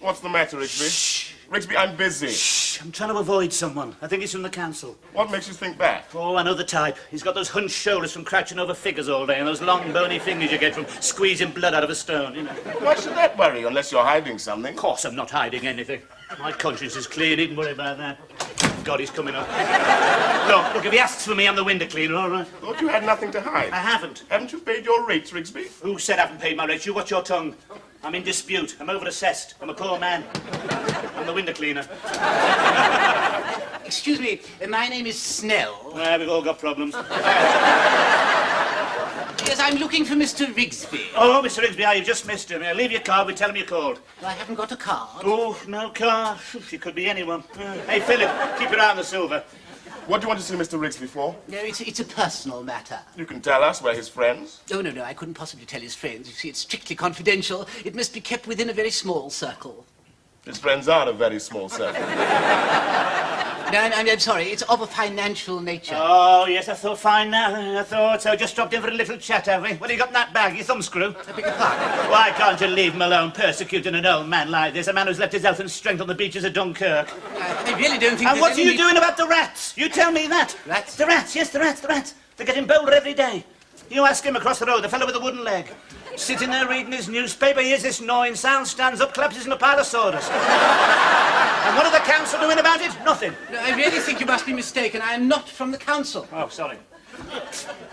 What's the matter, Rigsby? Shh. Rigsby, I'm busy. Shh. I'm trying to avoid someone. I think he's from the council. What makes you think that? Oh, I know the type. He's got those hunched shoulders from crouching over figures all day and those long, bony fingers you get from squeezing blood out of a stone, you know. Why should that worry you, unless you're hiding something? Of course I'm not hiding anything. My conscience is clear, needn't worry about that. God, he's coming up. Look, if he asks for me, I'm the window cleaner, all right? Thought you had nothing to hide. I haven't. Haven't you paid your rates, Rigsby? Who said I haven't paid my rates? You watch your tongue. I'm in dispute. I'm over-assessed. I'm a poor man. I'm the window cleaner. Excuse me, my name is Snell. Well, we've all got problems. Yes, I'm looking for Mr. Rigsby. Oh, Mr. Rigsby, you've just missed him. Leave your card. We tell him you called. I haven't got a card. Oh, no card. She could be anyone. Hey, Philip, keep your eye on the silver. What do you want to see Mr. Rigsby for? No, it's a personal matter. You can tell us, we're his friends. Oh, no, I couldn't possibly tell his friends. You see, it's strictly confidential. It must be kept within a very small circle. His friends are a very small circle. No, I'm sorry. It's of a financial nature. Oh, yes, I thought fine now. I thought so. Just dropped in for a little chat, have we? What have you got in that bag? Your thumbscrew? I beg your pardon? Why can't you leave him alone, persecuting an old man like this? A man who's left his health and strength on the beaches of Dunkirk. I really don't think And what are you any... doing about the rats? You tell me that. Rats? The rats, yes, the rats. They're getting bolder every day. You ask him across the road, the fellow with the wooden leg. Sitting there reading his newspaper, hears this gnawing sound, stands up, collapses in a pile of sawdust. And what are the council doing about it? Nothing. No, I really think you must be mistaken. I am not from the council. Oh, sorry.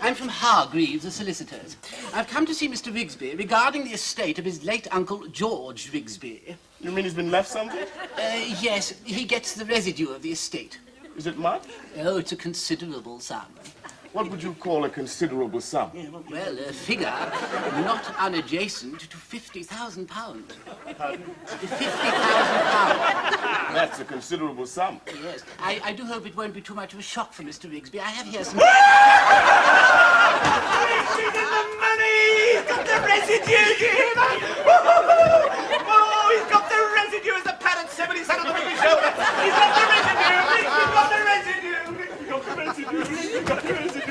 I'm from Hargreaves, the solicitors. I've come to see Mr. Rigsby regarding the estate of his late uncle, George Rigsby. You mean he's been left something? Yes, he gets the residue of the estate. Is it much? Oh, it's a considerable sum. What would you call a considerable sum? Well, a figure not unadjacent to £50,000. Pardon? £50,000. That's a considerable sum. Yes. I do hope it won't be too much of a shock for Mr. Rigsby. I have here some... He's in the money! He's got the residue, Jim! Oh, he's got the residue as the parrot said when he sat on the baby's shoulder. He's got the residue! He's got the residue! He's got the residue! He's got the residue!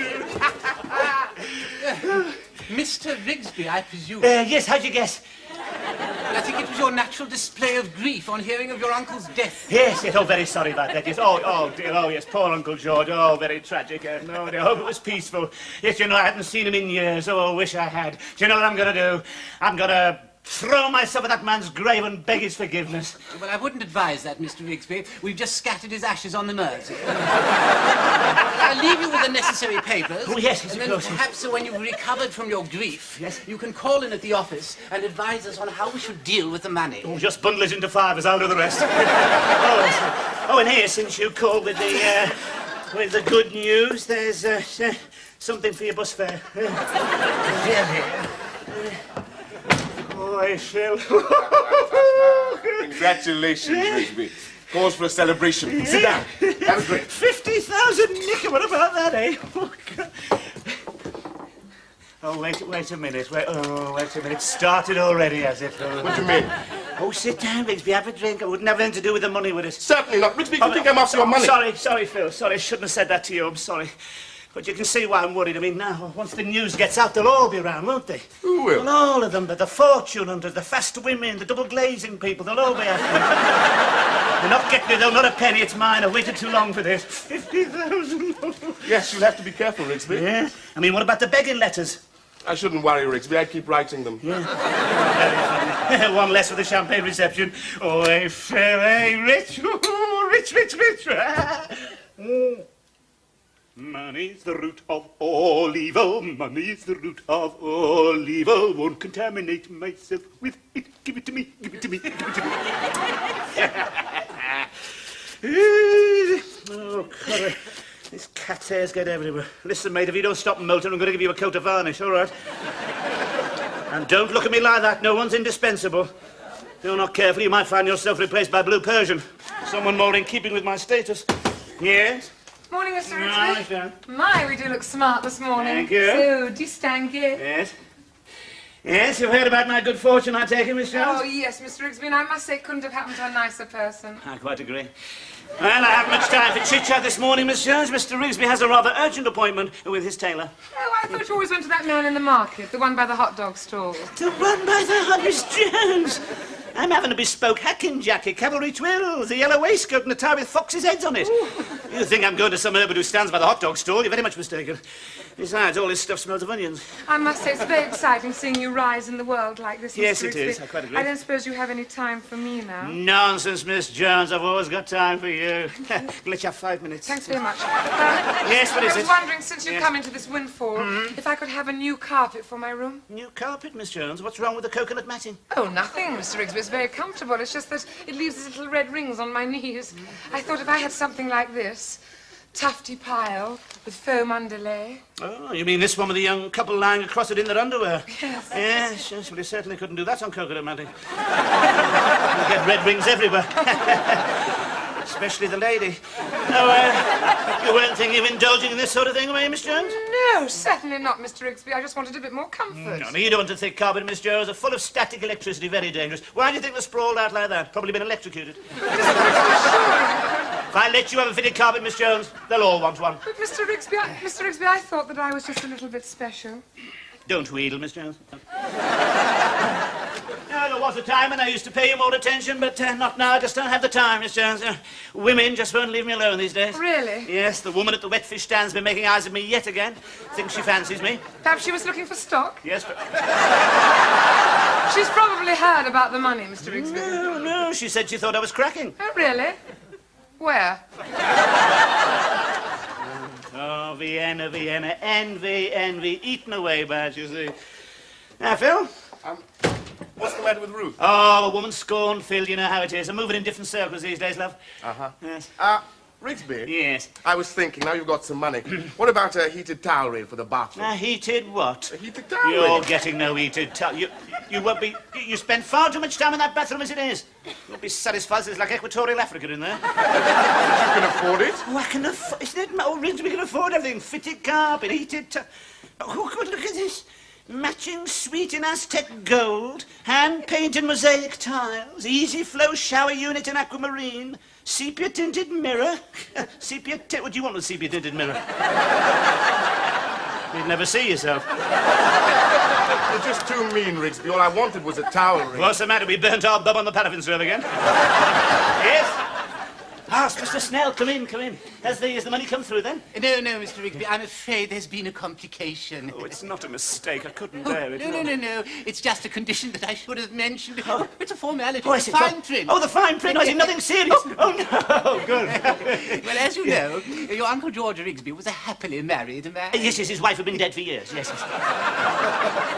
Mr. Rigsby, I presume. Yes, how'd you guess? I think it was your natural display of grief on hearing of your uncle's death. Yes, oh, very sorry about that. Yes. Oh, dear, oh, yes, poor Uncle George. Oh, very tragic. No, I hope it was peaceful. Yes, you know, I hadn't seen him in years. Oh, I wish I had. Do you know what I'm going to do? I'm going to throw myself at that man's grave and beg his forgiveness. Well, I wouldn't advise that, Mr. Rigsby. We've just scattered his ashes on the Mersey. I'll leave you with the necessary papers. Oh, yes, and of then course. perhaps when you've recovered from your grief, Yes. you can call in at the office and advise us on how we should deal with the money. Oh, just bundle it into fivers, I'll do the rest. Oh, and here, since you called with the good news, there's something for your bus fare. Oh, I shall. Congratulations, Rigsby. Cause for a celebration. Sit down. Have a drink. 50,000 nicker, what about that, eh? Oh, God. Oh, wait a minute. Wait a minute. Started already, has it? What do you mean? Oh, sit down, Rigsby. Have a drink. I wouldn't have anything to do with the money with it. Certainly not. Rigsby, you think I'm after your money? Sorry, Phil. Sorry, I shouldn't have said that to you. I'm sorry. But you can see why I'm worried. I mean, now, once the news gets out, they'll all be around, won't they? Who will? Well, all of them. The fortune hunters, the fast women, the double glazing people, they'll all be after me. They're not getting it, though. Not a penny. It's mine. I waited too long for this. 50,000. Yes, you'll have to be careful, Rigsby. Yeah? I mean, what about the begging letters? I shouldn't worry, Rigsby. I keep writing them. Yeah. One less for the champagne reception. Oh, I feel rich. Rich. Money's the root of all evil. Money's the root of all evil. Won't contaminate myself with it. Give it to me. Give it to me. Give it to me. Oh, God. These cat's hairs get everywhere. Listen, mate, if you don't stop molting, I'm going to give you a coat of varnish, all right? And don't look at me like that. No one's indispensable. If you're not careful, you might find yourself replaced by Blue Persian. Someone more in keeping with my status. Yes? Morning, Mr. Hi, Rigsby. Sharon. My, we do look smart this morning. Thank you. So, distingué. Yes? Yes, you've heard about my good fortune, I take it, Miss Jones? Oh, yes, Mr. Rigsby, and I must say it couldn't have happened to a nicer person. I quite agree. Well, I haven't much time for chit-chat this morning, Miss Jones. Mr. Rigsby has a rather urgent appointment with his tailor. Oh, I thought you always went to that man in the market, the one by the hot dog stall. The one by the Miss Jones! I'm having a bespoke hacking jacket, cavalry twills, a yellow waistcoat and a tie with foxes' heads on it. You think I'm going to some urban who stands by the hot dog stall? You're very much mistaken. Besides, all this stuff smells of onions. I must say, it's very exciting seeing you rise in the world like this, Yes, Mr. it is. Rigsby. I quite agree. I don't suppose you have any time for me now. Nonsense, Miss Jones. I've always got time for you. Let you have 5 minutes. Thanks very much. Yes, what is I was it? wondering, since you've Yes. come into this windfall, if I could have a new carpet for my room. New carpet, Miss Jones. What's wrong with the coconut matting? Oh, nothing, Mr. Rigsby. It's very comfortable. It's just that it leaves these little red rings on my knees. I thought if I had something like this, tufty pile with foam underlay. Oh, you mean this one with the young couple lying across it in their underwear? Yes. Yes, well, you certainly couldn't do that on coconut matting. You get red rings everywhere. Especially the lady. Oh, you weren't thinking of indulging in this sort of thing, were you, Miss Jones? No, certainly not, Mr. Rigsby. I just wanted a bit more comfort. No, you don't want to thick carpet, Miss Jones. They're full of static electricity, very dangerous. Why do you think they're sprawled out like that? Probably been electrocuted. If I let you have a fitted carpet, Miss Jones, they'll all want one. But Mr. Rigsby, I thought that I was just a little bit special. Don't wheedle, Miss Jones. No, there was a time when I used to pay you more attention, but not now. I just don't have the time, Miss Jones. Women just won't leave me alone these days. Really? Yes, the woman at the wet fish stand's been making eyes at me yet again. Thinks she fancies me. Perhaps she was looking for stock. Yes, but... She's probably heard about the money, Mr. Rigsby. No, she said she thought I was cracking. Oh, really? Where? Oh, Vienna, Vienna, envy, envy, eaten away by it, you see. Now, Phil? What's the matter with Ruth? Oh, a woman scorned, Phil, you know how it is. I'm moving in different circles these days, love. Uh-huh. Yes. Rigsby? Yes. I was thinking, now you've got some money. What about a heated towel rail for the bathroom? A heated what? A heated towel You're rail? getting no heated towel. You won't be... You spend far too much time in that bathroom as it is. You won't be satisfied. There's like equatorial Africa in there. You can afford it? Oh, I can afford... Isn't it? Oh, really, we can afford everything. Fitted carpet, heated towel... Oh, good, look at this. Matching suite in Aztec gold, hand-painted mosaic tiles, easy flow shower unit in aquamarine, sepia-tinted mirror. What do you want with sepia-tinted mirror? You'd never see yourself. You're just too mean, Rigsby. All I wanted was a towel rail. What's the matter? We burnt our bub on the paraffin stove again. Yes? Ah, Mr. Snell, come in, come in. Has the money come through then? No, Mr. Rigby, I'm afraid there's been a complication. Oh, it's not a mistake. I couldn't bear it. No. It's just a condition that I should have mentioned. Oh, it's a formality. Oh, I It's see. a fine print. Oh, the fine print. I see nothing serious. Oh, no. Good. Well, as you know, your Uncle George Rigsby was a happily married man. Yes, his wife had been dead for years. Yes.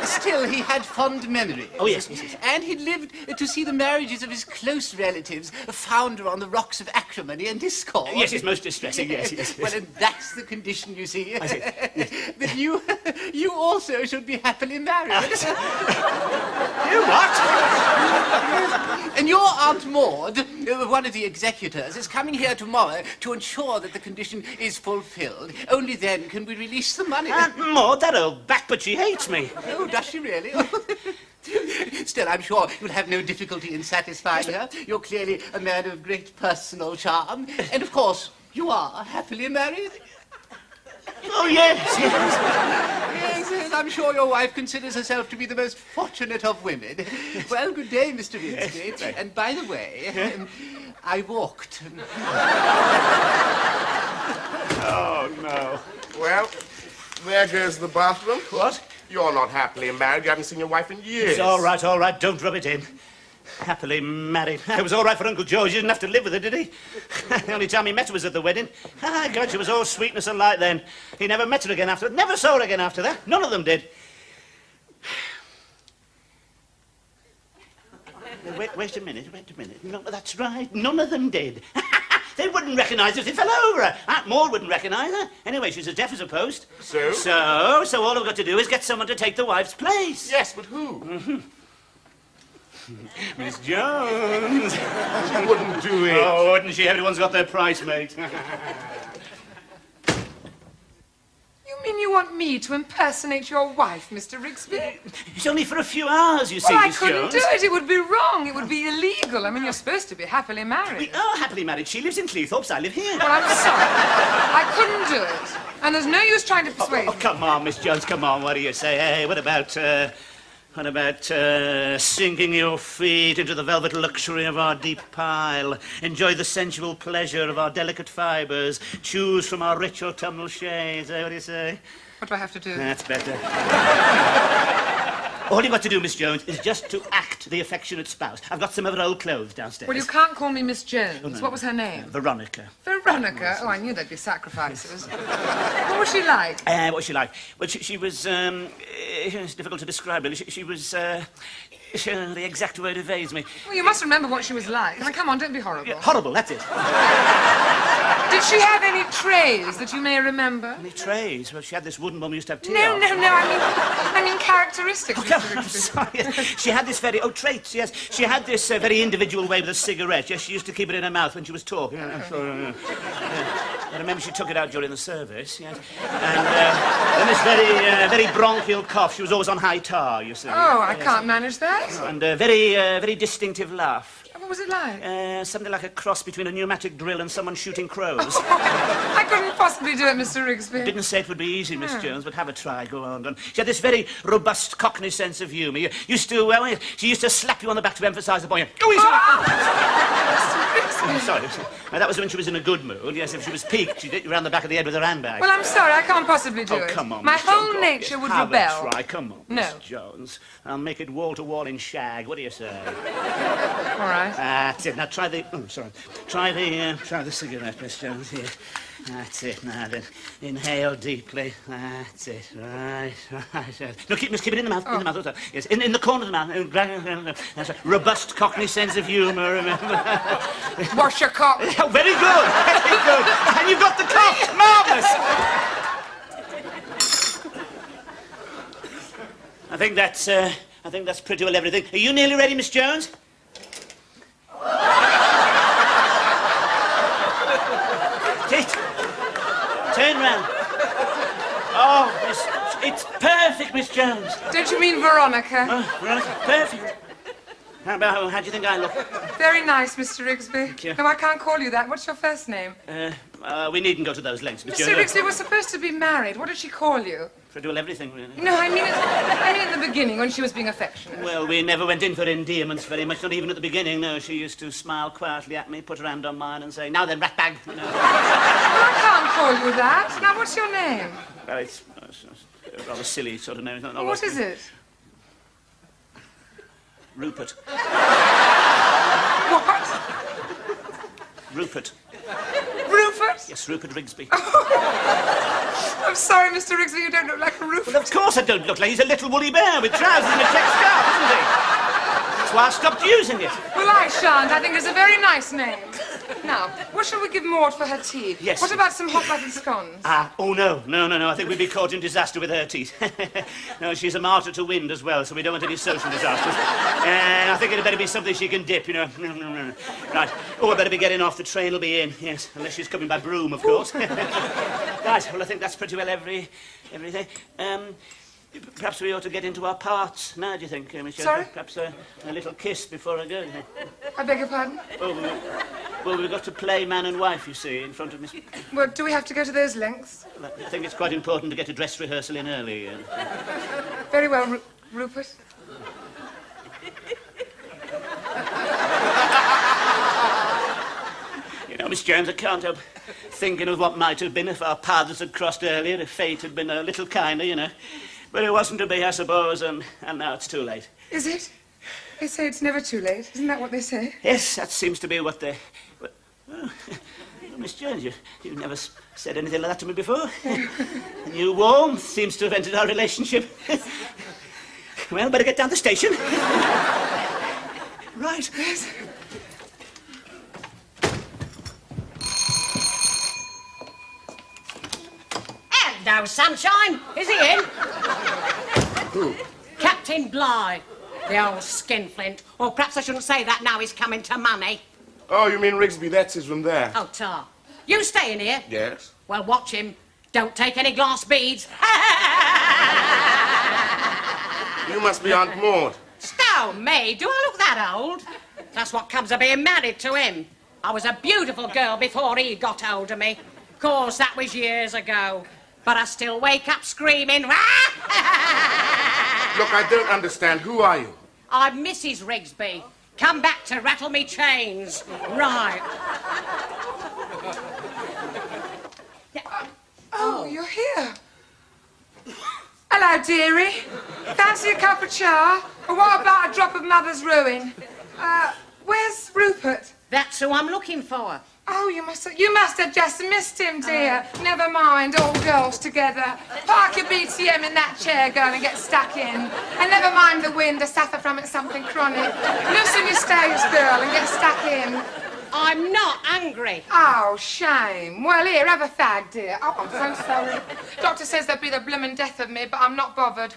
Still, he had fond memories. Oh, yes. And he lived to see the marriages of his close relatives founder on the rocks of acrimony and discord. Yes, it's most distressing. Yes. Well, and that's the condition, you see. I see. That you also should be happily married. You what? And your Aunt Maud, one of the executors, is coming here tomorrow to ensure that the condition is fulfilled. Only then can we release the money. Aunt Maud, that old back, but she hates me. Oh, does she really? Still, I'm sure you'll have no difficulty in satisfying her. You're clearly a man of great personal charm. And, of course, you are happily married. Oh, yes. Yes, I'm sure your wife considers herself to be the most fortunate of women. Well, good day, Mr. Rigsby. And by the way, I walked. Oh, no. Well, there goes the bathroom. What? You're not happily married. You haven't seen your wife in years. It's all right. Don't rub it in. Happily married. It was all right for Uncle George. He didn't have to live with her, did he? The only time he met her was at the wedding. Ah, God, she was all sweetness and light then. He never met her again after that. Never saw her again after that. None of them did. Wait a minute. No, that's right. None of them did. They wouldn't recognise her if they fell over her. Aunt Maud wouldn't recognise her. Anyway, she's as deaf as a post. So? So all I've got to do is get someone to take the wife's place. Yes, but who? Miss Jones. She wouldn't do it. Oh, wouldn't she? Everyone's got their price, mate. You mean you want me to impersonate your wife, Mr. Rigsby? It's only for a few hours, you see, Well, I Miss couldn't Jones. do it. It would be wrong. It would be illegal. I mean, you're supposed to be happily married. We are happily married. She lives in Cleethorpes. I live here. Well, I'm sorry. I couldn't do it. And there's no use trying to persuade Oh, me. come on, Miss Jones, come on. What do you say? Hey, what about What about sinking your feet into the velvet luxury of our deep pile? Enjoy the sensual pleasure of our delicate fibres. Choose from our rich autumnal shades. What do you say? What do I have to do? That's better. All you've got to do, Miss Jones, is just to act the affectionate spouse. I've got some of her old clothes downstairs. Well, you can't call me Miss Jones. Oh, no. What was her name? Veronica. Veronica? Oh, I knew there'd be sacrifices. What was she like? What was she like? Well, she was, it's difficult to describe, really. She was, the exact word evades me. Well, you must remember what she was like. Now, come on, don't be horrible. Yeah, horrible, that's it. Did she have any trays that you may remember? Any trays? Well, she had this wooden one we used to have tea No, on. no, no, I mean characteristics, Mr. I'm Rigsby. sorry. Yes. She had this traits, yes. She had this very individual way with a cigarette. Yes, she used to keep it in her mouth when she was talking. I remember she took it out during the service, yes. And then this very bronchial cough. She was always on high tar, you see. Oh, I can't manage that. And a very distinctive laugh. What was it like? Something like a cross between a pneumatic drill and someone shooting crows. I couldn't possibly do it, Mr. Rigsby. Didn't say it would be easy, Miss Jones, but have a try, go on. And she had this very robust Cockney sense of humour. She used to slap you on the back to emphasise the point. Go easy! I'm sorry. Now, that was when she was in a good mood. Yes, if she was piqued, she'd hit you round the back of the head with her handbag. Well, I'm sorry, I can't possibly do Oh, it. come on, My Miss whole Jones. nature would Have rebel. a try, come on, No. Miss Jones. I'll make it wall to wall in shag. What do you say? All right. That's it. Now try the. Oh, sorry. Try the cigarette, Miss Jones. Here. That's it. Now then, inhale deeply. That's it. Right. No, keep it in the mouth. In the mouth. Yes, in the corner of the mouth. That's a robust Cockney sense of humour. Remember. Wash your cock. Oh, very good. Very good. And you've got the cock. Marvellous. I think that's pretty well everything. Are you nearly ready, Miss Jones? Sit. Turn round. Oh, it's perfect, Miss Jones. Don't you mean Veronica? Veronica, perfect. How do you think I look? Very nice, Mr. Rigsby. you. No, I can't call you that. What's your first name? We needn't go to those lengths, Miss Mr. Jones. Rigsby, we're supposed to be married. What did she call you? Pretty well everything, really. No, I mean at the beginning when she was being affectionate. Well, we never went in for endearments very much, not even at the beginning, no. She used to smile quietly at me, put her hand on mine and say, "Now then, ratbag." You know. Well, I can't call you that. Now, what's your name? Well, it's a rather silly sort of name. It's not What is it? Rupert. What? Rupert. Rupert? Yes, Rupert Rigsby. I'm sorry, Mr. Rigsby, you don't look like a Rupert. Well, of course I don't look like he's a little woolly bear with trousers and a check scarf, isn't he? That's why I stopped using it. Well, I shan't. I think it's a very nice name. Now, what shall we give Maud for her tea? Yes. What about some hot buttered scones? Oh, no. I think we'd be caught in disaster with her teeth. No, she's a martyr to wind as well, so we don't want any social disasters. And I think it'd better be something she can dip, you know. Right. Oh, I better be getting off. The train will be in, yes. Unless she's coming by broom, of course. Right, well, I think that's pretty well everything. Perhaps we ought to get into our parts now, do you think, Miss Jones? Sorry? Perhaps a little kiss before I go. I beg your pardon? Well, we've got to play man and wife, you see, in front of Miss... Well, do we have to go to those lengths? I think it's quite important to get a dress rehearsal in early. Very well, Rupert. You know, Miss Jones, I can't help thinking of what might have been if our paths had crossed earlier, if fate had been a little kinder, you know. But it wasn't to be, I suppose, and now it's too late. Is it? They say it's never too late. Isn't that what they say? Yes, that seems to be what they... Oh, Miss Jones, you've never said anything like that to me before. New warmth seems to have entered our relationship. Well, better get down the station. Right. Yes. Hello, sunshine. Is he in? Captain Bligh, the old skinflint. Or perhaps I shouldn't say that now he's coming to money. Oh, you mean Rigsby? That's his room there. Oh, tar. You staying here? Yes. Well, watch him. Don't take any glass beads. You must be Aunt Maud. Stone me. Do I look that old? That's what comes of being married to him. I was a beautiful girl before he got hold of me. Of course, that was years ago. But I still wake up screaming. Look, I don't understand. Who are you? I'm Mrs. Rigsby. Come back to rattle me chains. Right. Oh, you're here. Hello, dearie. Fancy a cup of cha? Or what about a drop of Mother's Ruin? Where's Rupert? That's who I'm looking for. Oh, you must have just missed him, dear. Never mind, all girls together. Park your BTM in that chair, girl, and get stuck in. And never mind the wind, I suffer from it something chronic. Loosen your stays, girl, and get stuck in. I'm not hungry. Oh, shame. Well, here, have a fag, dear. Oh, I'm so sorry. Doctor says there'll be the bloomin' death of me, but I'm not bothered.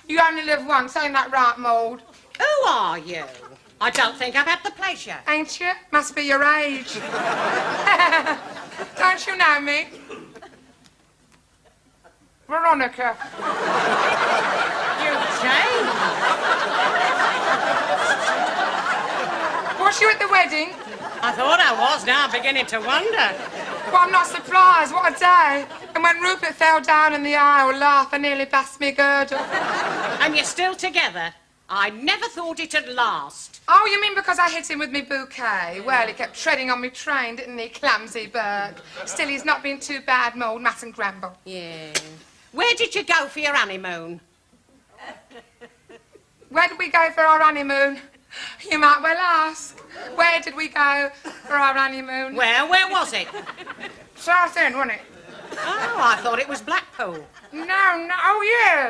You only live once, ain't that right, Maude? Who are you? I don't think I've had the pleasure. Ain't you? Must be your age. Don't you know me? Veronica. You've changed. Was you at the wedding? I thought I was. Now I'm beginning to wonder. Well, I'm not surprised. What a day. And when Rupert fell down in the aisle, laugh, I nearly bust me girdle. And you're still together? I never thought it'd last. Oh, you mean because I hit him with me bouquet? Well, he kept treading on me train, didn't he, clumsy bird? Still, he's not been too bad, Maude. Mustn't grumble. Yeah. Where did you go for your honeymoon? Where did we go for our honeymoon? You might well ask. Where did we go for our honeymoon? Well, where was it? Southend, wasn't it? Oh, I thought it was Blackpool. No. Oh,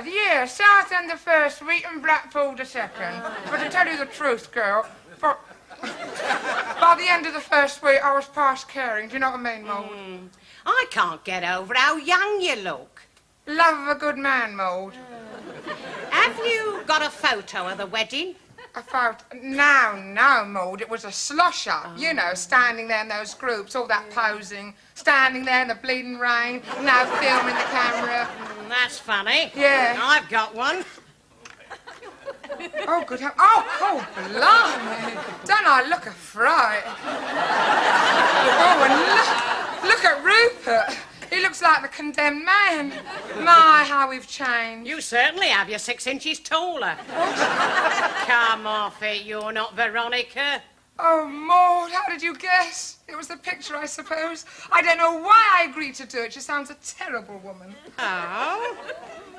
yeah. Southend the first week and Blackpool the second. But to tell you the truth, girl, by the end of the first week, I was past caring. Do you know what I mean, Maude? I can't get over how young you look. Love of a good man, Maude. Have you got a photo of the wedding? I felt, no, Maude, it was a slosh-up. You know, standing there in those groups, all that posing, standing there in the bleeding rain, now filming the camera. That's funny. Yeah. I've got one. Oh, good hell. Oh, blimey. Don't I look a fright? Oh, and look at Rupert. He looks like the condemned man. My, how we've changed. You certainly have. You're 6 inches taller. Come off it. You're not Veronica. Oh, Maude, how did you guess? It was the picture, I suppose. I don't know why I agreed to do it. She sounds a terrible woman. Oh?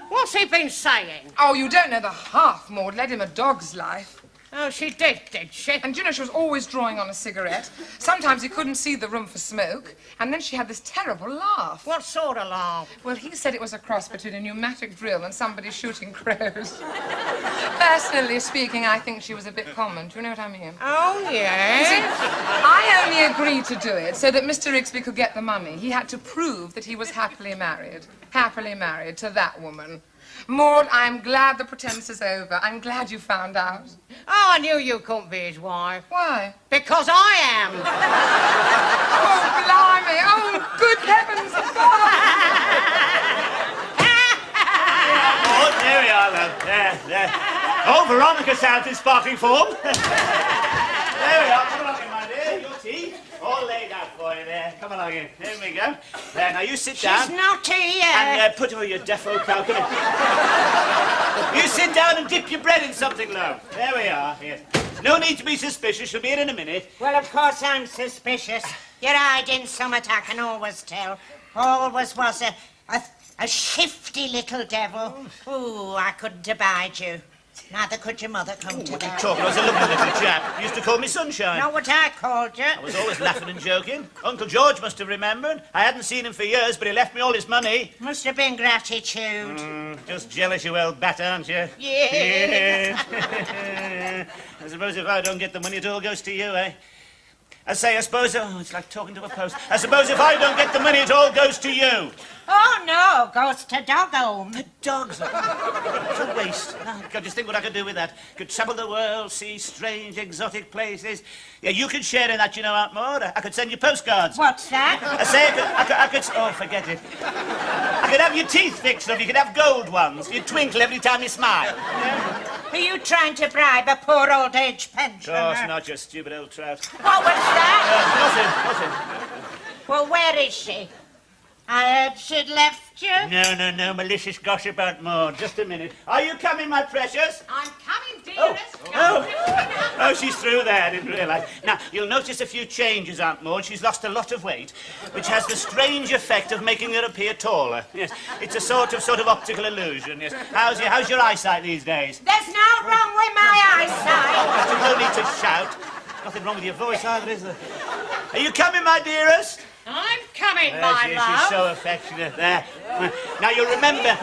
What's he been saying? Oh, you don't know the half, Maude. Led him a dog's life. Oh, she did she? And you know, she was always drawing on a cigarette. Sometimes he couldn't see the room for smoke. And then she had this terrible laugh. What sort of laugh? Well, he said it was a cross between a pneumatic drill and somebody shooting crows. Personally speaking, I think she was a bit common. Do you know what I mean? Oh, You see, yes. I only agreed to do it so that Mr. Rigsby could get the money. He had to prove that he was happily married to that woman. Maude, I'm glad the pretense is over. I'm glad you found out. Oh, I knew you couldn't be his wife. Why? Because I am. Oh, blimey. Oh, good heavens Oh, there we are, love. There. Oh, Veronica sounds in sparkling form. There we are. Come along in, my dear. Your tea. All laid out for you there. Come along in. There we go. There, now you sit down. She's not here. And put your defo calculator. You sit down and dip your bread in something, love. There we are. Yes. No need to be suspicious. She'll be in a minute. Well, of course I'm suspicious. You're hiding somewhat, I can always tell. Always was a shifty little devil. Ooh, I couldn't abide you. Neither could your mother come to that. Talking, I was a lovely little chap. Used to call me Sunshine. Not what I called you. I was always laughing and joking. Uncle George must have remembered. I hadn't seen him for years, but he left me all his money. Must have been gratitude. Just jealous, you old bat, aren't you? Yeah. I suppose if I don't get the money, it all goes to you, eh? I suppose... Oh, it's like talking to a post. I suppose if I don't get the money, it all goes to you. Oh, no, goes to dog home. The dogs. It's a waste. Oh, God, just think what I could do with that. Could travel the world, see strange, exotic places. Yeah, you could share in that, you know, Aunt Maud. I could send you postcards. What's that? I say I could... Oh, forget it. I could have your teeth fixed, love. You could have gold ones. You'd twinkle every time you smile. Are you trying to bribe a poor old age pensioner? Oh, it's not, you stupid old trout. What was that? Nothing. Well, where is she? I heard she'd left you. No, malicious gossip, Aunt Maud. Just a minute. Are you coming, my precious? I'm coming, dearest. Oh, she's through there, I didn't realise. Now, you'll notice a few changes, Aunt Maud. She's lost a lot of weight, which has the strange effect of making her appear taller. Yes, it's a sort of optical illusion, yes. How's your eyesight these days? There's no wrong with my eyesight. There's no need to shout. Nothing wrong with your voice either, is there? Are you coming, my dearest? I'm coming, There my she is. love. She's so affectionate. There. Now, you'll remember...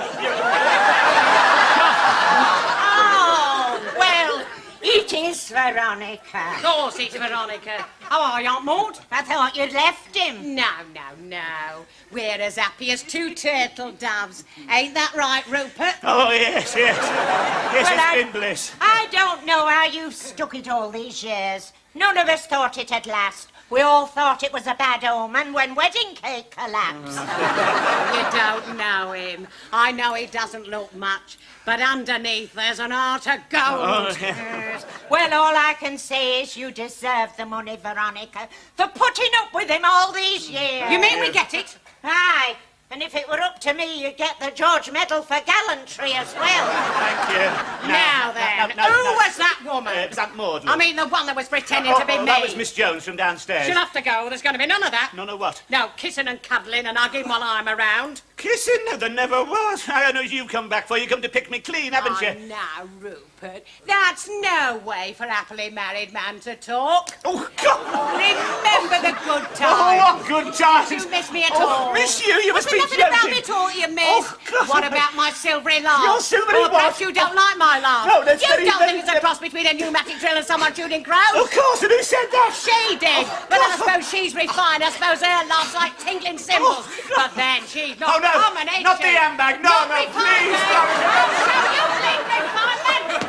Oh, well, it is Veronica. Of course it's Veronica. How are you, Aunt Maud? I thought you'd left him. No. We're as happy as two turtle doves. Ain't that right, Rupert? Oh, yes. Yes, Well, it's been bliss. I don't know how you've stuck it all these years. None of us thought it'd last. We all thought it was a bad omen when wedding cake collapsed. You don't know him. I know he doesn't look much, but underneath there's an heart of gold. Oh, yeah. Yes. Well, all I can say is you deserve the money, Veronica, for putting up with him all these years. You mean we get it? Aye. And if it were up to me, you'd get the George Medal for gallantry as well. Thank you. Now then, who was that woman? It was Aunt Maud. I mean, the one that was pretending to be me. That was Miss Jones from downstairs. She'll have to go. There's going to be none of that. None of what? No, kissing and cuddling and hugging while I'm around. Kissing? No, there never was. I know you've come back for. You come to pick me clean, haven't you? Oh, now, Rupert, that's no way for a happily married man to talk. Oh, God! Remember the good Oh, times. what good times! You miss me at Oh, all? miss you? You must be Nothing about joking. me at all you miss. Oh, God. What about my silvery laugh? Your silvery Or perhaps what? you don't like my laugh. No, that's You very- don't very- think it's a cross between a pneumatic drill and someone shooting crows? Of course, and who said that? She did. But I suppose she's refined. I suppose her laugh's like tinkling cymbals. But then she's not Oh, no, common, ain't not she? the handbag. No, Not no, refined, please, eh? no. Oh, so you think refinement?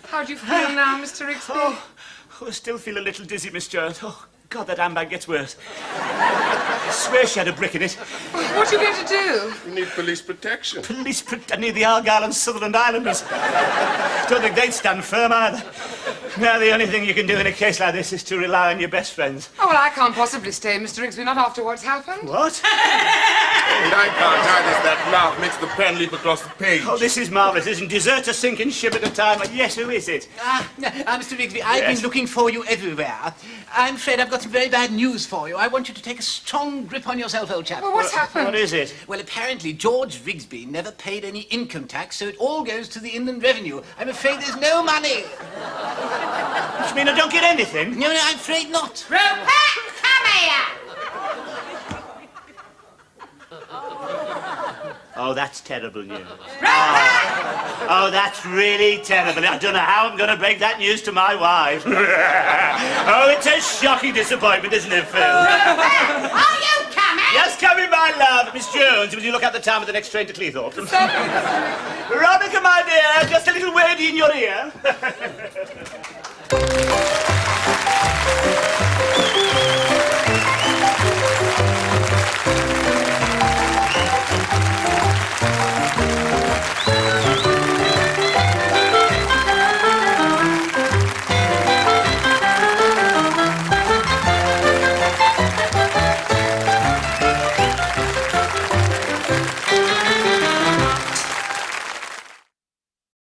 How do you feel now, Mr. Rigsby? Oh, I still feel a little dizzy, Miss Jones. Oh, God, that handbag gets worse. I swear she had a brick in it. What are you going to do? You need police protection. I need the Argyll and Sutherland Islanders. Don't think they'd stand firm either. Now, the only thing you can do in a case like this is to rely on your best friends. Oh, well, I can't possibly stay, Mr. Rigsby, not after what's happened. What? And I can't hide as that laugh makes the pen leap across the page. Oh, this is marvellous, isn't it? Desert a sinking ship at a time. Yes, who is it? Mr. Rigsby, I've Yes. been looking for you everywhere. I'm afraid I've got some very bad news for you. I want you to take a strong grip on yourself, old chap. Well, what's happened? What is it? Well, apparently George Rigsby never paid any income tax, so it all goes to the Inland Revenue. I'm afraid there's no money. You mean I don't get anything? No, I'm afraid not. Rupert, come here. Oh, that's terrible news. Rupert! Oh, that's really terrible. I don't know how I'm going to break that news to my wife. Oh, it's a shocking disappointment, isn't it, Phil? Rupert, are you coming? Yes, coming, my love. Miss Jones, will you look at the time of the next train to Cleethorpes? Veronica, my dear, just a little word in your ear.